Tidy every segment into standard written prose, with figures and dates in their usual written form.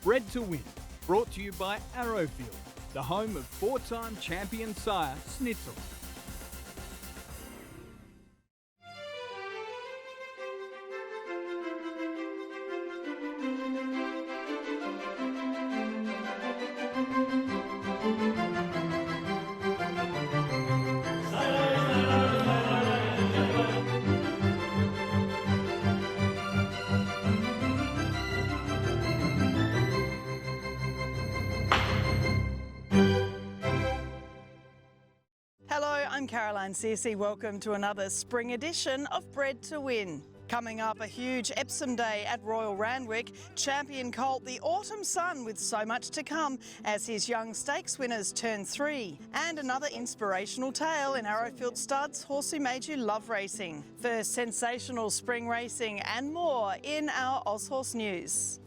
Bred to Win, brought to you by Arrowfield, the home of four-time champion sire Schnitzel. Hello, I'm Searcy. Welcome to another spring edition of Bred to Win. Coming up, a huge Epsom day at Royal Randwick. Champion colt, the Autumn Sun, with so much to come as his young stakes winners turn 3. And another inspirational tale in Arrowfield Studs, Horse Who Made You Love Racing. First, sensational spring racing and more in our Aushorse news.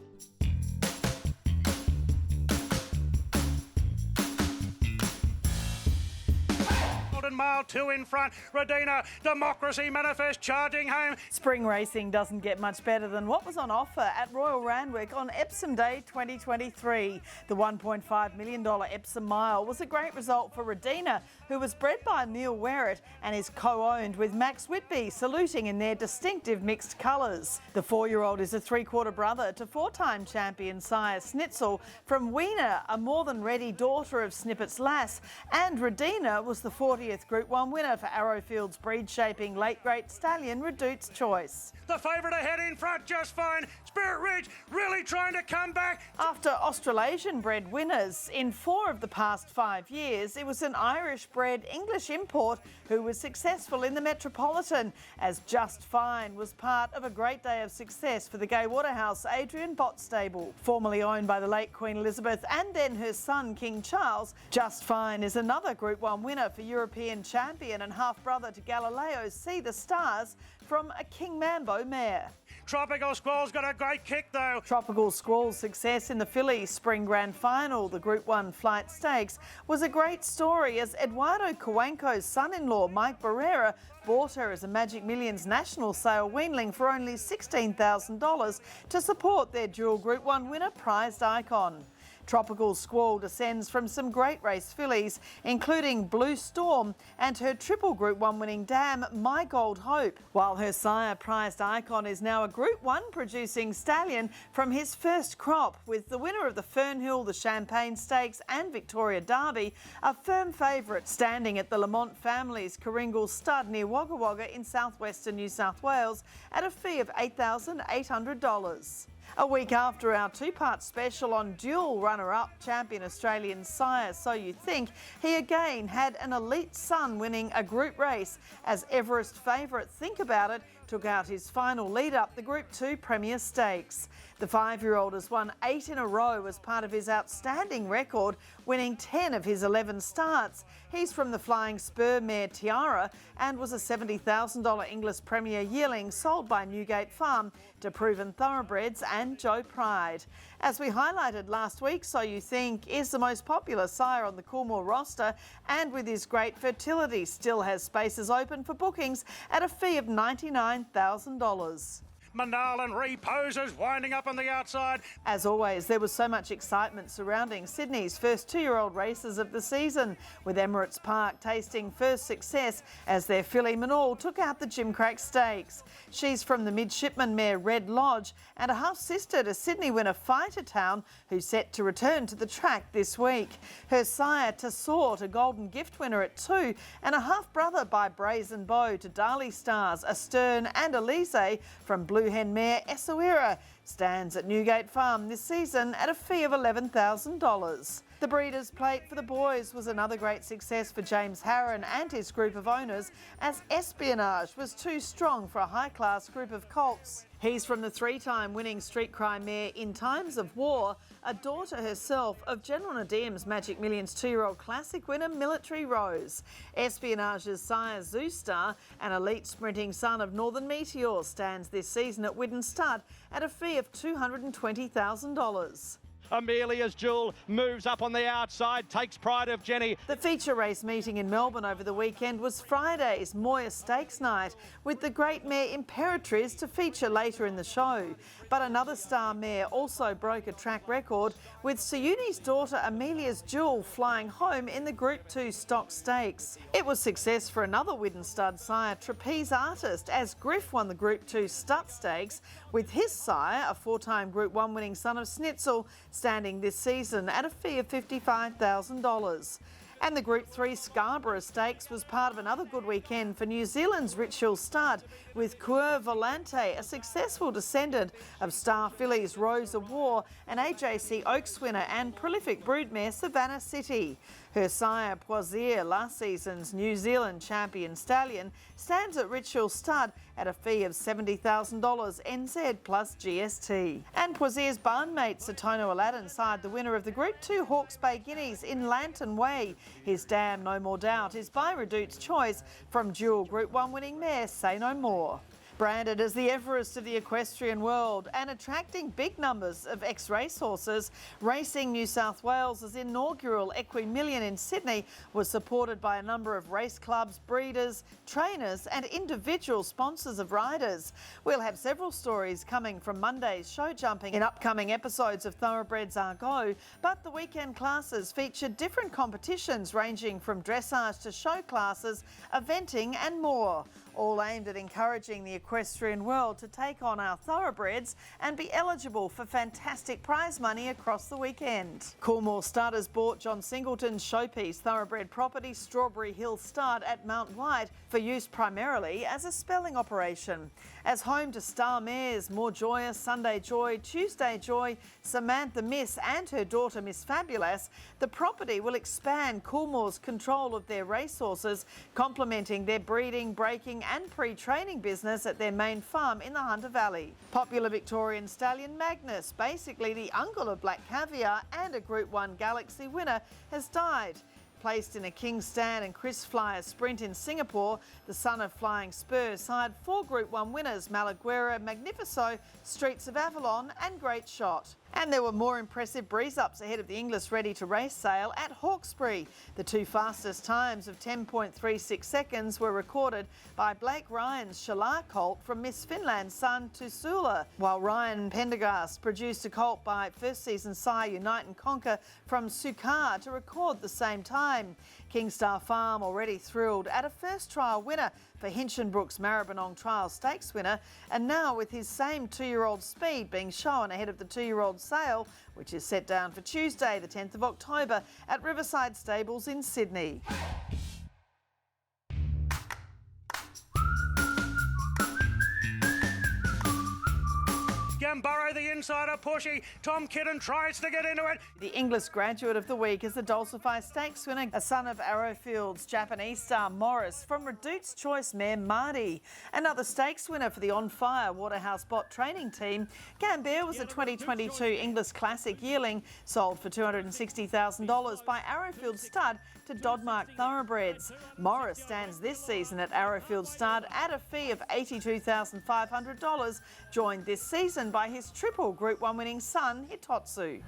Mile 2 in front, Radina, Democracy Manifest charging home. Spring racing doesn't get much better than what was on offer at Royal Randwick on Epsom Day 2023. The $1.5 million Epsom Mile was a great result for Radina, who was bred by Neil Werrett and is co-owned with Max Whitby, saluting in their distinctive mixed colours. The 4-year-old is a 3-quarter brother to 4-time champion sire Schnitzel from Weena, a more than ready daughter of Snippett's Lass, and Radina was the 40th Group 1 winner for Arrowfield's breed-shaping late great Stallion Redout's Choice. The favourite ahead in front just fine. Spirit Ridge really trying to come back. After Australasian bred winners in 4 of the past 5 years, it was an Irish-bred English import who was successful in the Metropolitan, as Just Fine was part of a great day of success for the Gay Waterhouse Adrian Bott stable. Formerly owned by the late Queen Elizabeth and then her son King Charles, Just Fine is another Group 1 winner for European champion and half-brother to Galileo's See the Stars from a King Mambo mare. Tropical Squall's got a great kick though. Tropical Squall's success in the Philly Spring Grand Final, the Group 1 Flight Stakes, was a great story as Eduardo Coenco's son-in-law, Mike Barrera, bought her as a Magic Millions national sale weanling for only $16,000 to support their dual Group 1 winner, Prized Icon. Tropical Squall descends from some great race fillies, including Blue Storm and her triple Group 1 winning dam, My Gold Hope, while her sire, Prized Icon, is now a Group 1 producing stallion from his first crop, with the winner of the Fernhill, the Champagne Stakes and Victoria Derby a firm favourite, standing at the Lamont family's Coringal stud near Wagga Wagga in southwestern New South Wales at a fee of $8,800. A week after our 2-part special on dual runner-up champion Australian sire So You Think, he again had an elite son winning a group race as Everest favourite Think About It took out his final lead-up, the Group 2 Premier Stakes. The 5-year-old has won 8 in a row as part of his outstanding record, winning 10 of his 11 starts. He's from the Flying Spur mare Tiara and was a $70,000 English Premier yearling sold by Newgate Farm to Proven Thoroughbreds and Joe Pride. As we highlighted last week, So You Think is the most popular sire on the Coolmore roster, and with his great fertility still has spaces open for bookings at a fee of $99,000. Manal reposes winding up on the outside. As always, there was so much excitement surrounding Sydney's first 2-year-old races of the season, with Emirates Park tasting first success as their filly Manal took out the Gimcrack Stakes. She's from the midshipman mare Red Lodge and a half-sister to Sydney winner Fighter Town, who's set to return to the track this week. Her sire Tassort, a Golden Gift winner at 2, and a half-brother by Brazen Bow to Darley Stars, Astern and Elise from Blue Hen mare Essaouira, stands at Newgate Farm this season at a fee of $11,000. The Breeders' Plate for the boys was another great success for James Harron and his group of owners, as Espionage was too strong for a high-class group of colts. He's from the 3-time winning Street Cry mare In Times of War, a daughter herself of General Nadim's Magic Millions 2-year-old classic winner Military Rose. Espionage's sire Zoostar, an elite sprinting son of Northern Meteor, stands this season at Widden Stud at a fee of $220,000. Amelia's Jewel moves up on the outside, takes Pride of Jenny. The feature race meeting in Melbourne over the weekend was Friday's Moir Stakes night, with the great mare Imperatriz to feature later in the show. But another star mare also broke a track record, with Sayuni's daughter Amelia's Jewel flying home in the Group 2 Stock Stakes. It was success for another Widden stud sire, Trapeze Artist, as Griff won the Group 2 Stut Stakes, with his sire, a four-time Group 1 winning son of Snitzel, standing this season at a fee of $55,000. And the Group 3 Scarborough Stakes was part of another good weekend for New Zealand's Ritual Stud, with Coeur Volante, a successful descendant of star fillies Rosa War and AJC Oaks winner and prolific broodmare Savannah City. Her sire, Poisier, last season's New Zealand champion stallion, stands at Ritual Stud at a fee of $70,000 NZ plus GST. And Poisier's barnmate, Satono Aladdin, sired the winner of the Group 2 Hawke's Bay Guineas in Lantern Way. His dam, No More Doubt, is by Redout's choice from dual Group 1 winning mare Say No More. Branded as the Everest of the equestrian world and attracting big numbers of ex-racehorses, Racing New South Wales' inaugural Equimillion in Sydney was supported by a number of race clubs, breeders, trainers and individual sponsors of riders. We'll have several stories coming from Monday's show jumping in upcoming episodes of Thoroughbreds Argo, but the weekend classes featured different competitions ranging from dressage to show classes, eventing and more, all aimed at encouraging the equestrian world to take on our thoroughbreds and be eligible for fantastic prize money across the weekend. Coolmore Studders bought John Singleton's showpiece thoroughbred property Strawberry Hill Stud at Mount White for use primarily as a spelling operation. As home to star mares More Joyous, Sunday Joy, Tuesday Joy, Samantha Miss and her daughter Miss Fabulous, the property will expand Coolmore's control of their racehorses, complementing their breeding, breaking and pre-training business at their main farm in the Hunter Valley. Popular Victorian stallion Magnus, basically the uncle of Black Caviar and a Group 1 Galaxy winner, has died. Placed in a King Stan and Chris Flyer sprint in Singapore, the son of Flying Spur sired 4 Group 1 winners, Malaguera, Magnifico, Streets of Avalon and Great Shot. And there were more impressive breeze-ups ahead of the Inglis ready-to-race sale at Hawkesbury. The 2 fastest times of 10.36 seconds were recorded by Blake Ryan's Shalar colt from Miss Finland's son Tusula, while Ryan Pendergast produced a colt by first-season sire Unite and Conquer from Sukar to record the same time. Kingstar Farm already thrilled at a first trial winner for Hinchinbrook's Maribyrnong Trial Stakes winner, and now with his same 2-year-old Speed being shown ahead of the 2-year-old sale, which is set down for Tuesday the 10th of October at Riverside Stables in Sydney. Gambaro, the insider, pushy. Tom Kidden tries to get into it. The Inglis graduate of the week is the Dulcify Stakes winner, a son of Arrowfield's Japanese star Morris from Redout's choice mare Mardi. Another stakes winner for the On Fire Waterhouse Bot training team, Gambare was a 2022 Inglis Classic yearling sold for $260,000 by Arrowfield Stud to Dodmark Thoroughbreds. Morris stands this season at Arrowfield Stud at a fee of $82,500, joined this season by his triple Group 1 winning son, Hitotsu.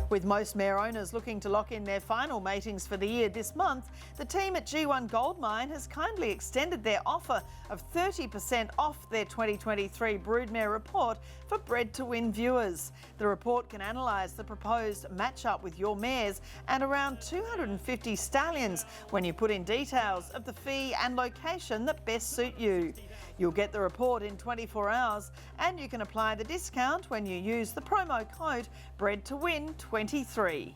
With most mare owners looking to lock in their final matings for the year this month, the team at G1 Goldmine has kindly extended their offer of 30% off their 2023 Broodmare report for Bred to Win viewers. The report can analyse the proposed matchup with your mares and around 250 stallions when you put in details of the fee and location that best suit you. You'll get the report in 24 hours and you can apply the discount when you use the promo code BRED2WIN23.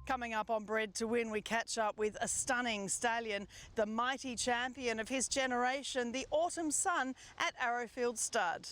Coming up on Bred to Win, we catch up with a stunning stallion, the mighty champion of his generation, the Autumn Sun at Arrowfield Stud.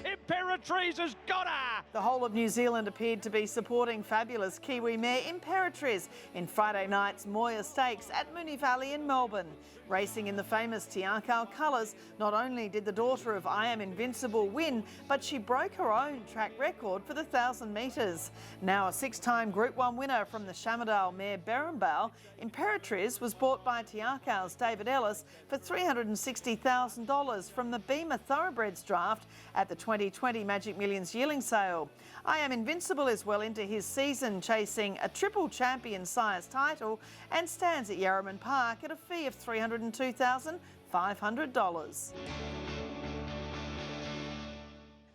Imperatriz has got her! The whole of New Zealand appeared to be supporting fabulous Kiwi mare Imperatriz in Friday night's Moir Stakes at Moonee Valley in Melbourne. Racing in the famous Te Akau colours, not only did the daughter of I Am Invincible win, but she broke her own track record for the 1,000 metres. Now a 6-time Group 1 winner from the Shamardale mare Berrimbow, Imperatriz was bought by Te Akau's David Ellis for $360,000 from the Beamer Thoroughbreds draft at the 2020 Magic Millions yearling sale. I Am Invincible is well into his season, chasing a triple champion sires title and stands at Yarraman Park at a fee of $302,500.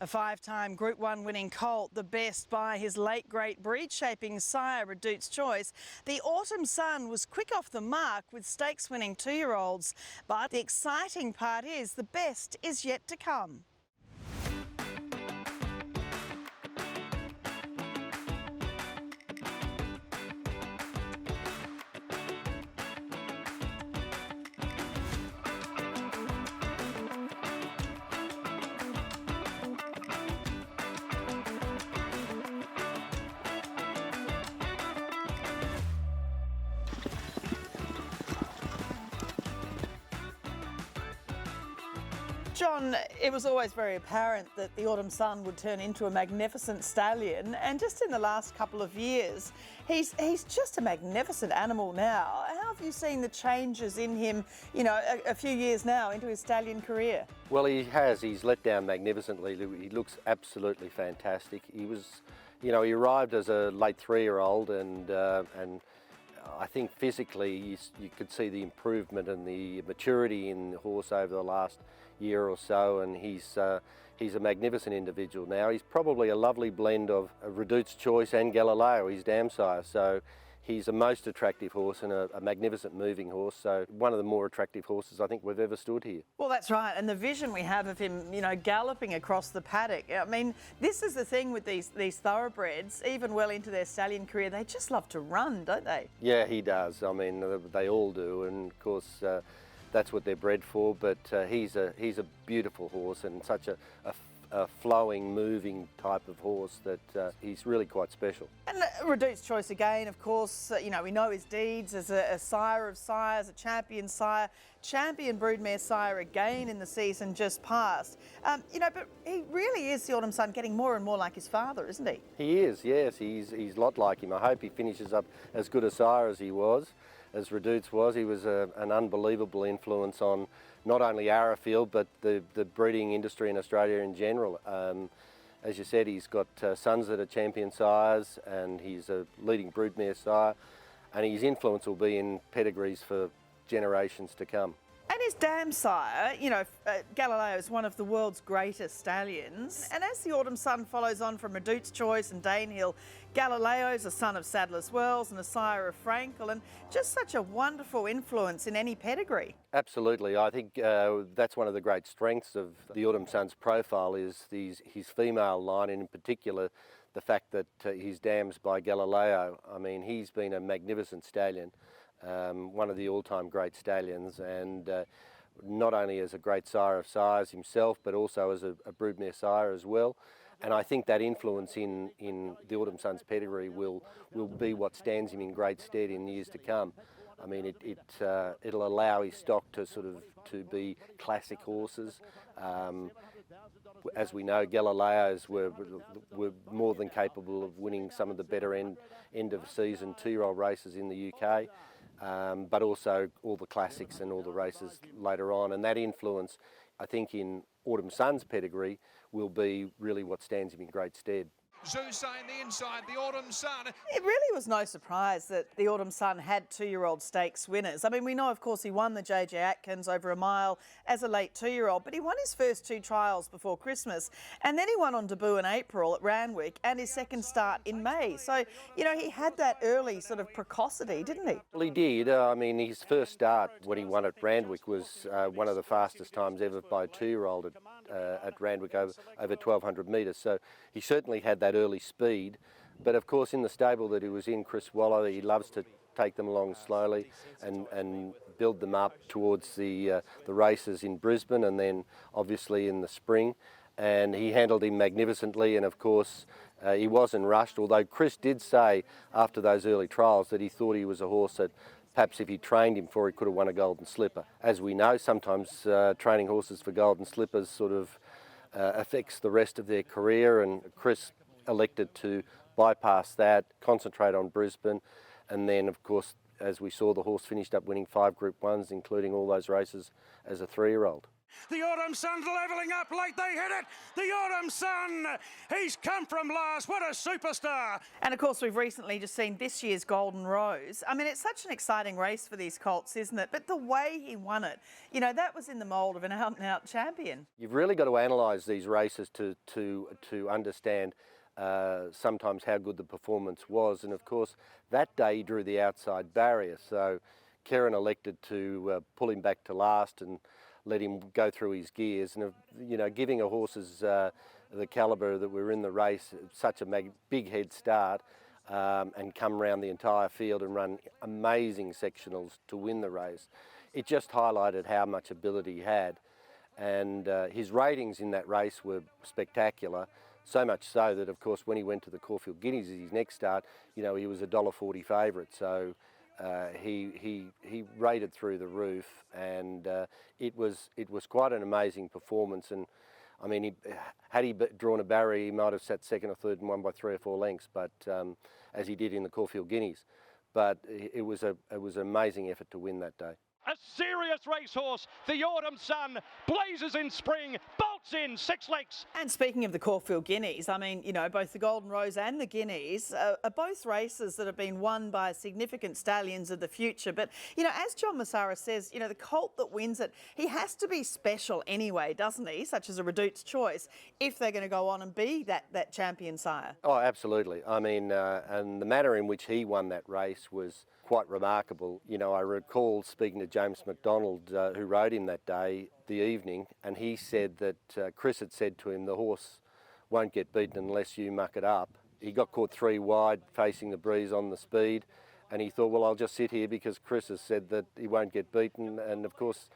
A 5-time Group 1 winning colt, the best by his late great breed-shaping sire Redute's Choice, the Autumn Sun was quick off the mark with stakes winning 2-year-olds. But the exciting part is the best is yet to come. John, it was always very apparent that the Autumn Sun would turn into a magnificent stallion, and just in the last couple of years, he's just a magnificent animal now. How have you seen the changes in him, you know, a few years now into his stallion career? Well, he has. He's let down magnificently. He looks absolutely fantastic. He was, you know, he arrived as a late 3-year-old, and I think physically you could see the improvement and the maturity in the horse over the last year or so, and he's a magnificent individual now. He's probably a lovely blend of Redute's Choice and Galileo, his dam sire. So he's a most attractive horse and a magnificent moving horse. So one of the more attractive horses I think we've ever stood here. Well, that's right. And the vision we have of him, you know, galloping across the paddock. I mean, this is the thing with these thoroughbreds, even well into their stallion career, they just love to run, don't they? Yeah, he does. I mean, they all do. And of course, that's what they're bred for, but he's a beautiful horse and such a flowing, moving type of horse that he's really quite special. And Redute's Choice again, of course, you know, we know his deeds as a sire of sires, a champion sire, champion broodmare sire again in the season just past. You know, but he really is, the Autumn Sun, getting more and more like his father, isn't he? He is, yes. He's a lot like him. I hope he finishes up as good a sire as he was. As Redute's was. He was an unbelievable influence on not only Arrowfield but the breeding industry in Australia in general. As you said, he's got sons that are champion sires, and he's a leading broodmare sire, and his influence will be in pedigrees for generations to come. And his dam sire, you know, Galileo is one of the world's greatest stallions. And as the Autumn Sun follows on from Redute's Choice and Danehill, Galileo's a son of Sadler's Wells and a sire of Frankel, and just such a wonderful influence in any pedigree. Absolutely. I think that's one of the great strengths of the Autumn Sun's profile is his female line, and in particular the fact that he's dams by Galileo. I mean, he's been a magnificent stallion. One of the all-time great stallions, and not only as a great sire of sires himself, but also as a broodmare sire as well. And I think that influence in the Autumn Sun's pedigree will be what stands him in great stead in years to come. I mean, it'll allow his stock to to be classic horses. As we know, Galileos were more than capable of winning some of the better end of season 2-year-old races in the UK. But also all the classics and all the races later on. And that influence, I think, in Autumn Sun's pedigree will be really what stands him in great stead. Zeus in the inside, the Autumn Sun. It really was no surprise that the Autumn Sun had 2-year-old stakes winners. I mean, we know, of course, he won the JJ Atkins over a mile as a late 2-year-old, but he won his first 2 trials before Christmas, and then he won on debut in April at Randwick and his second start in May. So, you know, he had that early sort of precocity, didn't he? Well, he did. I mean, his first start when he won at Randwick was one of the fastest times ever by a 2-year-old at Randwick over 1,200 metres. So he certainly had that early speed, but of course in the stable that he was in, Chris Waller, he loves to take them along slowly and build them up towards the races in Brisbane and then obviously in the spring. And he handled him magnificently, and of course He wasn't rushed, although Chris did say after those early trials that he thought he was a horse that perhaps if he trained him for, he could have won a Golden Slipper. As we know, sometimes training horses for Golden Slippers sort of affects the rest of their career, and Chris elected to bypass that, concentrate on Brisbane, and then of course, as we saw, the horse finished up winning 5 Group 1s, including all those races as a 3-year-old. The Autumn Sun's levelling up late, they hit it! The Autumn Sun! He's come from last, what a superstar! And of course, we've recently just seen this year's Golden Rose. I mean, it's such an exciting race for these colts, isn't it? But the way he won it, you know, that was in the mould of an out-and-out champion. You've really got to analyse these races to understand sometimes how good the performance was, and of course that day he drew the outside barrier, so Karen elected to pull him back to last and let him go through his gears, and you know, giving a horse's the calibre that were in the race such a big head start, and come around the entire field and run amazing sectionals to win the race. It just highlighted how much ability he had, and his ratings in that race were spectacular. So much so that, of course, when he went to the Caulfield Guineas as his next start, you know, he was a $1.40 favourite. So he rated through the roof, and it was quite an amazing performance. And I mean, had he drawn a barrier, he might have sat second or third and won by 3 or 4 lengths. But as he did in the Caulfield Guineas, but it was an amazing effort to win that day. A serious racehorse, the Autumn Sun, blazes in spring, bolts in 6 lengths. And speaking of the Caulfield Guineas, I mean, you know, both the Golden Rose and the Guineas are both races that have been won by significant stallions of the future. But, you know, as John Massara says, you know, the colt that wins it, he has to be special anyway, doesn't he? Such as a Redout's Choice, if they're going to go on and be that champion sire. Oh, absolutely. I mean, and the manner in which he won that race was quite remarkable. You know, I recall speaking to James McDonald, who rode him that day, the evening, and he said that Chris had said to him, the horse won't get beaten unless you muck it up. He got caught 3 wide facing the breeze on the speed, and he thought, well, I'll just sit here because Chris has said that he won't get beaten, and of course,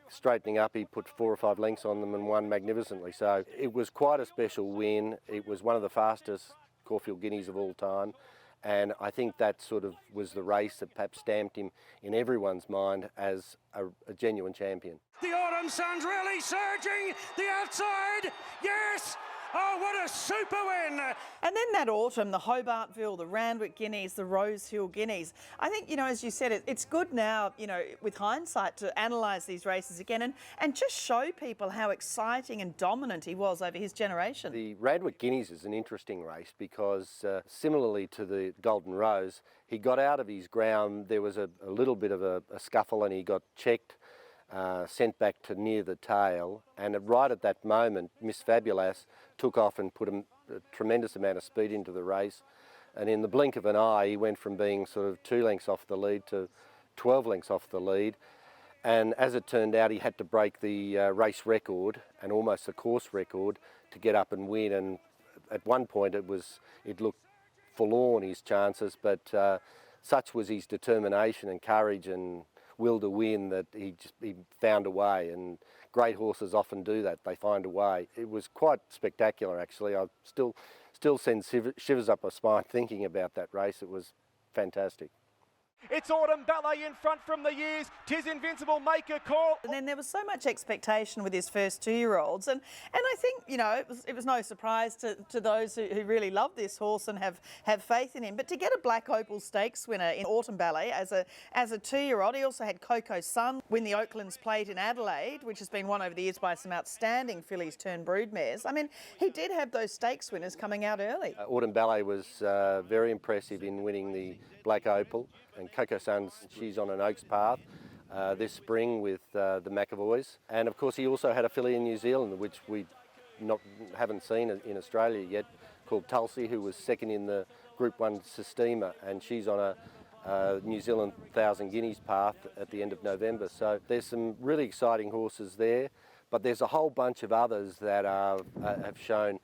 straightening up, he put 4 or 5 lengths on them and won magnificently. So it was quite a special win. It was one of the fastest Caulfield Guineas of all time. And I think that sort of was the race that perhaps stamped him in everyone's mind as a genuine champion. The Autumn Sun's really surging, the outside, yes! Oh, what a super win! And then that autumn, the Hobartville, the Randwick Guineas, the Rosehill Guineas. I think, you know, as you said, it's good now, you know, with hindsight to analyse these races again and just show people how exciting and dominant he was over his generation. The Randwick Guineas is an interesting race because similarly to the Golden Rose, he got out of his ground. There was a little bit of a scuffle and he got checked. Sent back to near the tail, and right at that moment Miss Fabulas took off and put a tremendous amount of speed into the race, and in the blink of an eye he went from being sort of 2 lengths off the lead to 12 lengths off the lead, and as it turned out he had to break the race record and almost the course record to get up and win, and at one point it looked forlorn, his chances, but such was his determination and courage and will to win that he found a way, and great horses often do that, they find a way. It was quite spectacular actually. I still send shivers up my spine thinking about that race. It was fantastic. It's Autumn Ballet in front from the years. 'Tis Invincible, make a call. And then there was so much expectation with his first 2-year-olds. And I think, you know, it was no surprise to those who really love this horse and have faith in him. But to get a Black Opal Stakes winner in Autumn Ballet as a 2-year-old, he also had Coco Sun win the Oaklands Plate in Adelaide, which has been won over the years by some outstanding fillies turned broodmares. I mean, he did have those stakes winners coming out early. Autumn Ballet was very impressive in winning the Black Opal, and Coco Sun's, she's on an Oaks path this spring with the McAvoys, and of course he also had a filly in New Zealand which we haven't seen in Australia yet, called Tulsi, who was second in the Group 1 Sistema, and she's on a New Zealand 1,000 Guineas path at the end of November. So there's some really exciting horses there, but there's a whole bunch of others that have shown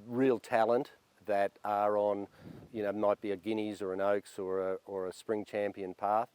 real talent that are on, you know, might be a Guineas or an Oaks or a Spring Champion path,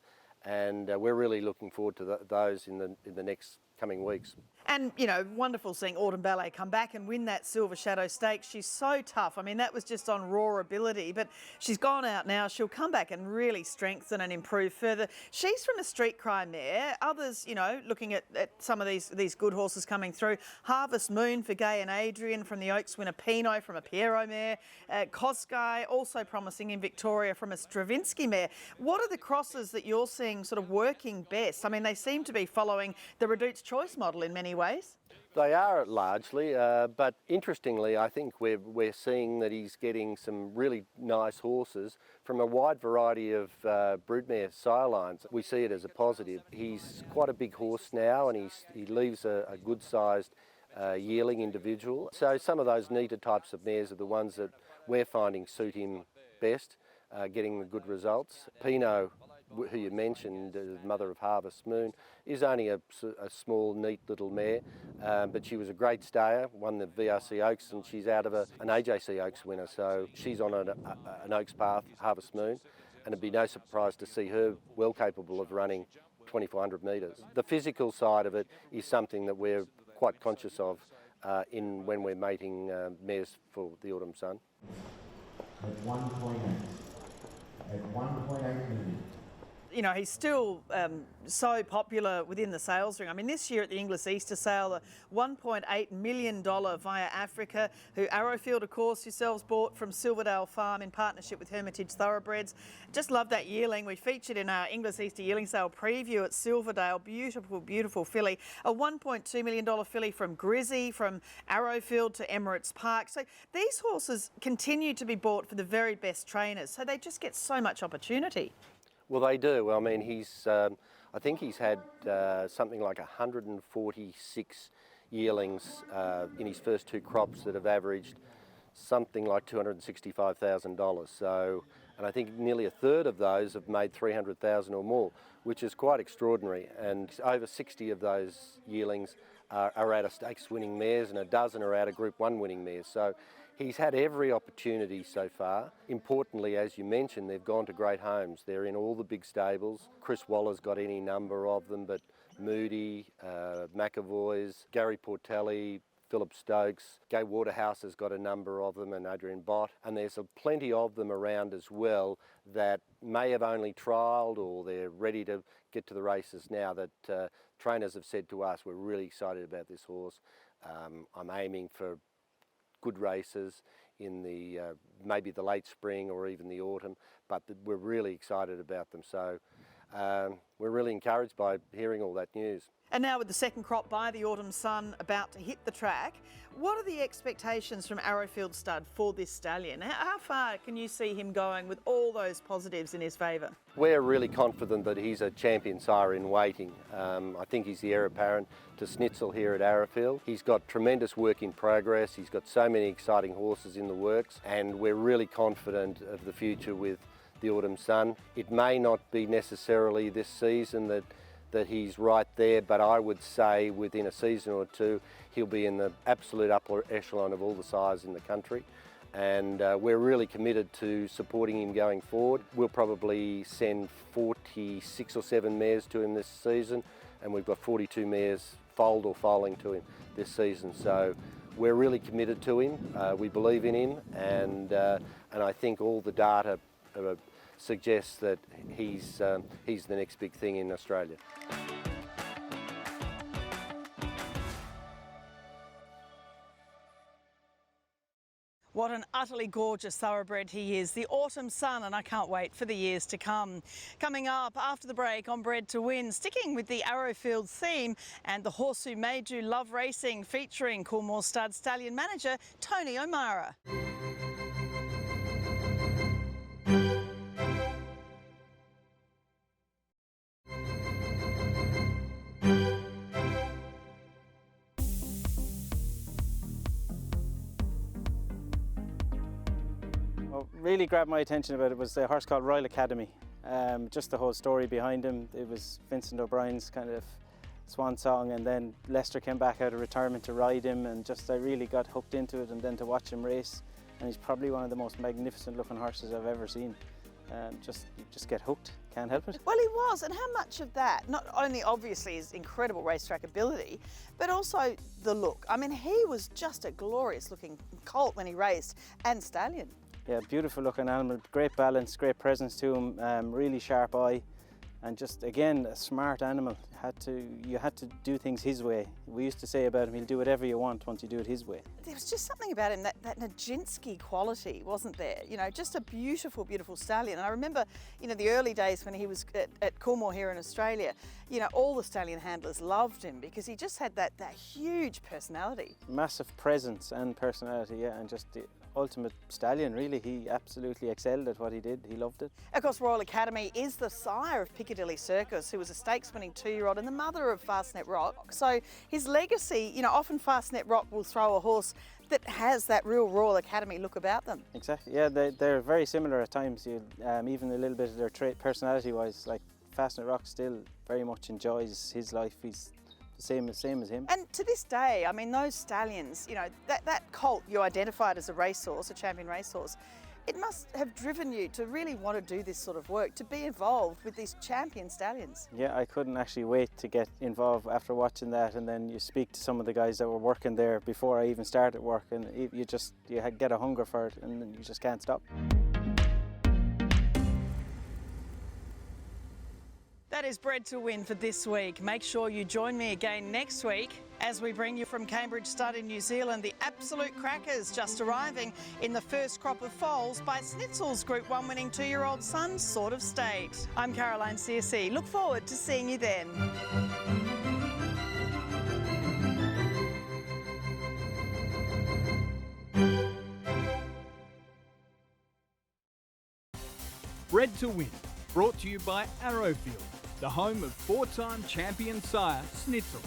and we're really looking forward to those in the next coming weeks. And, you know, wonderful seeing Autumn Ballet come back and win that Silver Shadow Stakes. She's so tough. I mean, that was just on raw ability, but she's gone out now. She'll come back and really strengthen and improve further. She's from a street cry mare. Others, you know, looking at some of these good horses coming through. Harvest Moon for Gay and Adrian from the Oaks winner Pino from a Piero mare. Koskai also promising in Victoria from a Stravinsky mare. What are the crosses that you're seeing sort of working best? I mean, they seem to be following the Reduced Choice model in many ways. They are largely, but interestingly, I think we're seeing that he's getting some really nice horses from a wide variety of broodmare sire lines. We see it as a positive. He's quite a big horse now, and he leaves a good-sized yearling individual. So some of those neater types of mares are the ones that we're finding suit him best, getting the good results. Pino, who you mentioned, the mother of Harvest Moon, is only a small, neat little mare, but she was a great stayer, won the VRC Oaks, and she's out of an AJC Oaks winner, so she's on an Oaks path, Harvest Moon, and it'd be no surprise to see her well capable of running 2,400 metres. The physical side of it is something that we're quite conscious of when we're mating mares for the Autumn Sun. At 1.8. At 1.8 million. You know, he's still so popular within the sales ring. I mean, this year at the Inglis Easter Sale, a $1.8 million via Africa, who Arrowfield, of course, yourselves bought from Silverdale Farm in partnership with Hermitage Thoroughbreds. Just love that yearling. We featured in our Inglis Easter Yearling Sale preview at Silverdale. Beautiful, beautiful filly. A $1.2 million filly from Grizzy, from Arrowfield to Emirates Park. So these horses continue to be bought for the very best trainers. So they just get so much opportunity. Well, they do. I mean, I think he's had something like 146 yearlings in his first two crops that have averaged something like $265,000. So, and I think nearly a third of those have made $300,000 or more, which is quite extraordinary. And over 60 of those yearlings are out of stakes winning mares, and a dozen are out of Group 1 winning mares. So he's had every opportunity so far. Importantly, as you mentioned, they've gone to great homes. They're in all the big stables. Chris Waller's got any number of them, but Moody, McAvoy's, Gary Portelli, Philip Stokes, Gay Waterhouse has got a number of them, and Adrian Bott, and there's plenty of them around as well that may have only trialled or they're ready to get to the races now that trainers have said to us, we're really excited about this horse. I'm aiming for good races in the maybe the late spring or even the autumn, but we're really excited about them. So we're really encouraged by hearing all that news. And now with the second crop by the Autumn Sun about to hit the track, what are the expectations from Arrowfield stud for this stallion? How far can you see him going with all those positives in his favour? We're really confident that he's a champion sire in waiting. I think he's the heir apparent to Snitzel here at Arrowfield. He's got tremendous work in progress. He's got so many exciting horses in the works, and we're really confident of the future with the Autumn Sun. It may not be necessarily this season that he's right there, but I would say within a season or two he'll be in the absolute upper echelon of all the sires in the country, and we're really committed to supporting him going forward. We'll probably send 46 or 7 mares to him this season, and we've got 42 mares foaled or foaling to him this season, so we're really committed to him. We believe in him, and I think all the data suggests that he's the next big thing in Australia. What an utterly gorgeous thoroughbred he is, the Autumn Sun, and I can't wait for the years to come. Coming up after the break on Bred to Win, sticking with the Arrowfield theme and the horse who made you love racing, featuring Coolmore stud Stallion manager Tony O'Mara. What really grabbed my attention about it was the horse called Royal Academy. Just the whole story behind him. It was Vincent O'Brien's kind of swan song, and then Lester came back out of retirement to ride him, and just I really got hooked into it, and then to watch him race. And he's probably one of the most magnificent looking horses I've ever seen. You just get hooked, can't help it. Well, he was, and how much of that, not only obviously his incredible racetrack ability, but also the look. I mean, he was just a glorious looking colt when he raced, and stallion. Yeah, beautiful looking animal, great balance, great presence to him, really sharp eye, and just again a smart animal. You had to do things his way. We used to say about him, he'll do whatever you want once you do it his way. There was just something about him, that Nijinsky quality, wasn't there? You know, just a beautiful, beautiful stallion. And I remember, you know, the early days when he was at Coolmore here in Australia, you know, all the stallion handlers loved him because he just had that huge personality. Massive presence and personality, yeah, and just the ultimate stallion, really. He absolutely excelled at what he did. He loved it. Of course, Royal Academy is the sire of Piccadilly Circus, who was a stakes-winning 2-year-old and the mother of Fastnet Rock. So his legacy, you know, often Fastnet Rock will throw a horse that has that real Royal Academy look about them. Exactly, yeah, they're very similar at times, even a little bit of their personality-wise. Like Fastnet Rock still very much enjoys his life. He's the same as him. And to this day, I mean, those stallions, you know, that colt you identified as a racehorse, a champion racehorse, it must have driven you to really want to do this sort of work, to be involved with these champion stallions. Yeah, I couldn't actually wait to get involved after watching that, and then you speak to some of the guys that were working there before I even started work, and you get a hunger for it, and you just can't stop. That is Bred to Win for this week. Make sure you join me again next week as we bring you from Cambridge Stud in New Zealand the absolute crackers just arriving in the first crop of foals by Snitzel's Group 1 winning 2-year-old son, Sort of State. I'm Caroline Searcy. Look forward to seeing you then. Bred to Win, brought to you by Arrowfield, the home of 4-time champion sire Snitzel.